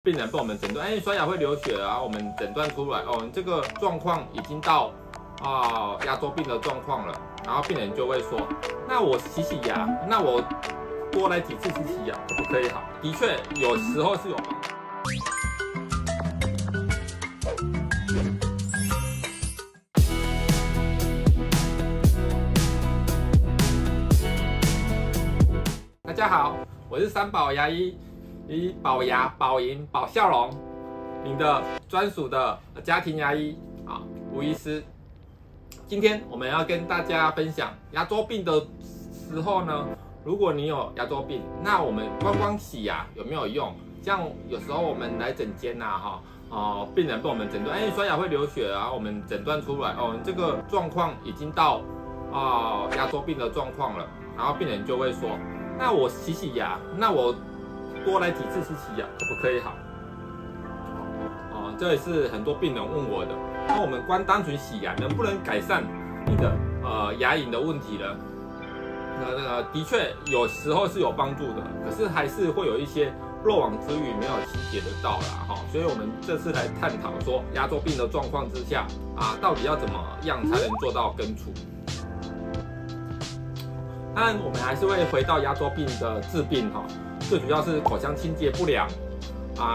病人被我们诊断，刷牙会流血啊，我们诊断出来哦，这个状况已经到牙周病的状况了，然后病人就会说，那我洗牙，那我多来几次洗牙可不可以好？的确，有时候是有帮助。大家好，我是三宝牙医。保牙、保银、保笑容，您的专属的家庭牙医啊，吴医师。今天我们要跟大家分享牙周病的时候呢，如果你有牙周病，那我们光洗牙有没有用？像有时候我们来诊间呐，病人被我们诊断，刷牙会流血啊，我们诊断出来哦，这个状况已经到牙周病的状况了，然后病人就会说，那我洗牙，那我多来几次洗牙可不可以好？这也是很多病人问我的。那我们光单纯洗牙能不能改善你的牙龈的问题呢？的确有时候是有帮助的，可是还是会有一些漏网之鱼没有清洁得到啦。所以我们这次来探讨说牙周病的状况之下到底要怎么样才能做到根除？当然，我们还是会回到牙周病的治病最主要是口腔清洁不良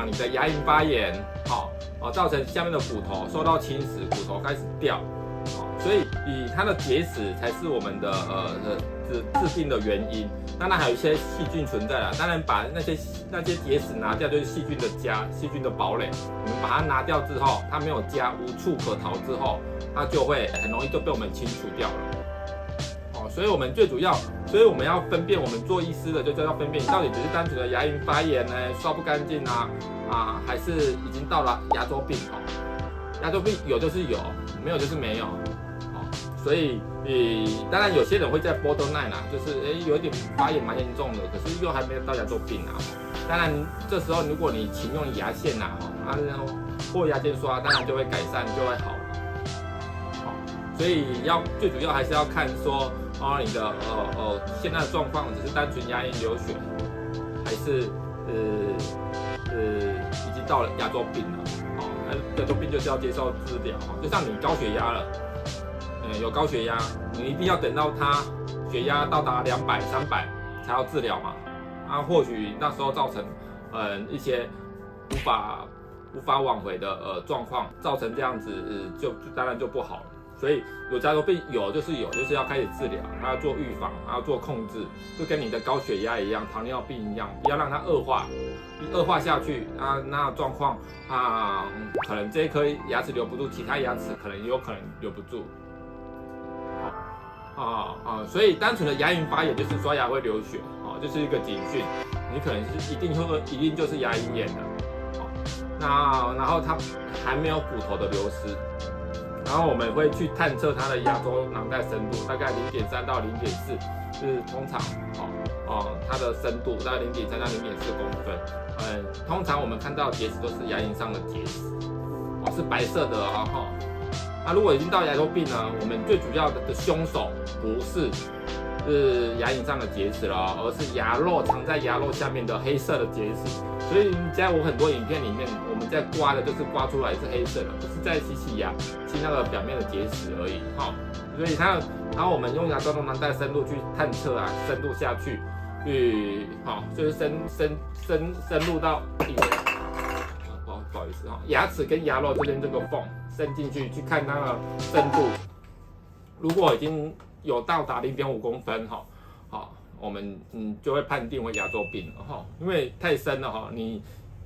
你的牙龈发炎造成下面的骨头受到侵蚀，骨头开始掉所以它的结石才是我们的治病的原因。当然还有一些细菌存在啦，当然把那些结石拿掉就是细菌的家，细菌的堡垒。我们把它拿掉之后，它没有家，无处可逃之后，它就会很容易就被我们清除掉了。所以我们最主要，所以我们要分辨，我们做医师的就要分辨，你到底只是单纯的牙龈发炎呢，刷不干净还是已经到了牙周病牙周病有就是有，没有就是没有所以当然有些人会在 borderline 就是有一点发炎蛮严重的，可是又还没有到牙周病当然这时候如果你勤用牙线或牙间刷，当然就会改善，就会好所以最主要还是要看说你的现在的状况只是单纯牙龈流血，还是已经到了牙周病了牙周病就是要接受治疗就像你高血压了，有高血压，你一定要等到它血压到达200、300才要治疗嘛或许那时候造成一些无法挽回的状况，造成这样子就当然就不好了。所以有牙周病有就是要开始治疗，要做预防，要做控制，就跟你的高血压一样，糖尿病一样，不要让它恶化下去那状况可能这一颗牙齿留不住，其他牙齿可能也有可能留不住所以单纯的牙龈发炎就是刷牙会流血就是一个警讯，你可能是一定就是牙龈炎的然后它还没有骨头的流失。然后我们会去探测它的牙周囊袋深度，大概0.3到0.4，是通常它的深度大概0.3到0.4公分。通常我们看到的结石都是牙龈上的结石，是白色的那如果已经到牙周病呢，我们最主要的凶手不是牙龈上的结石了，而是牙肉藏在牙肉下面的黑色的结石。所以在我很多影片里面，我们在刮的就是刮出来是黑色的，不是在洗牙清那个表面的结石而已所以然后我们用牙周囊袋深度去探测深度下去就是深入到不好意思牙齿跟牙肉这边这个缝伸进去看那个深度，如果已经有到达0.5公分我们就会判定为牙周病了因为太深了你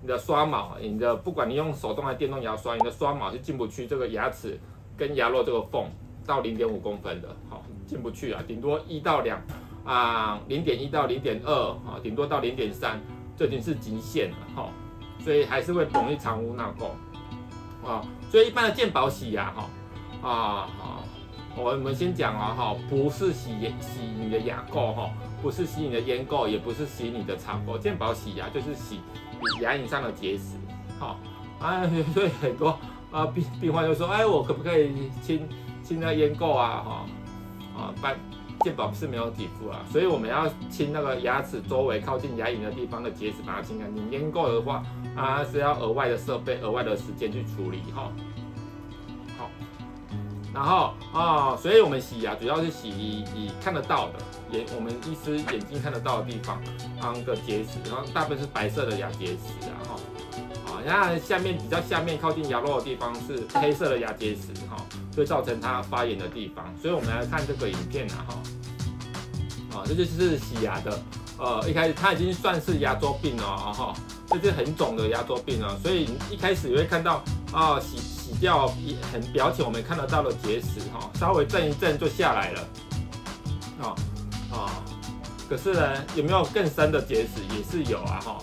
的刷毛，不管你用手动还是电动牙刷，你的刷毛是进不去这个牙齿跟牙肉这个缝到0.5公分的进不去顶多0.1到0.2顶多到0.3，这已经是极限了所以还是会容易藏污纳垢所以一般的健保洗牙我们先讲不是洗你的牙垢不是洗你的烟垢，也不是洗你的茶垢。健保洗牙就是洗你牙龈上的结石所以很多病患就说，我可不可以清那烟垢健保是没有给付啊，所以我们要清那个牙齿周围靠近牙龈的地方的结石，把它清干净。烟垢的话，啊是要额外的设备、额外的时间去处理哈。好，然后所以我们洗牙主要是洗你看得到的我们医师眼睛看得到的地方的结石，然后大部分是白色的牙结石啊哈。那下面比较下面靠近牙肉的地方是黑色的牙结石哈，会造成它发炎的地方。所以我们来看这个影片啊哈，这就是洗牙的，一开始它已经算是牙周病了哈，这是很肿的牙周病了，所以一开始也会看到洗掉很表浅我们看得到的结石哈，稍微震一震就下来了，可是呢有没有更深的结石也是有啊哈。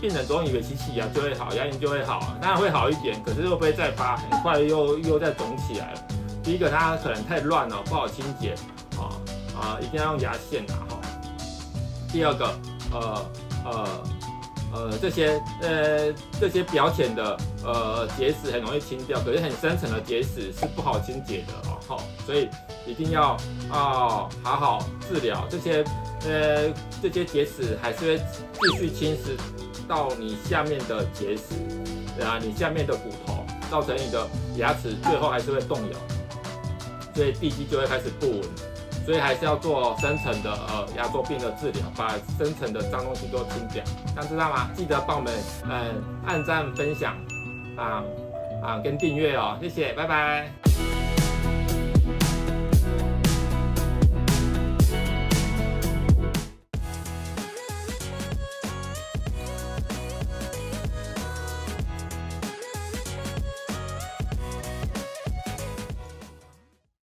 病人总以为洗牙就会好，牙龈就会好，当然会好一点，可是会不会再发？很快又再肿起来了。第一个，它可能太乱了，不好清洁，一定要用牙线哈。第二个，这些表浅的结石很容易清掉，可是很深层的结石是不好清洁的哦，所以一定要好好治疗这些结石，还是会继续侵蚀到你下面的结石，你下面的骨头，造成你的牙齿最后还是会动摇，所以地基就会开始不稳，所以还是要做深层的牙周病的治疗，把深层的脏东西都清掉，这样知道吗？记得帮我们按赞、分享跟订阅哦，谢谢，拜拜。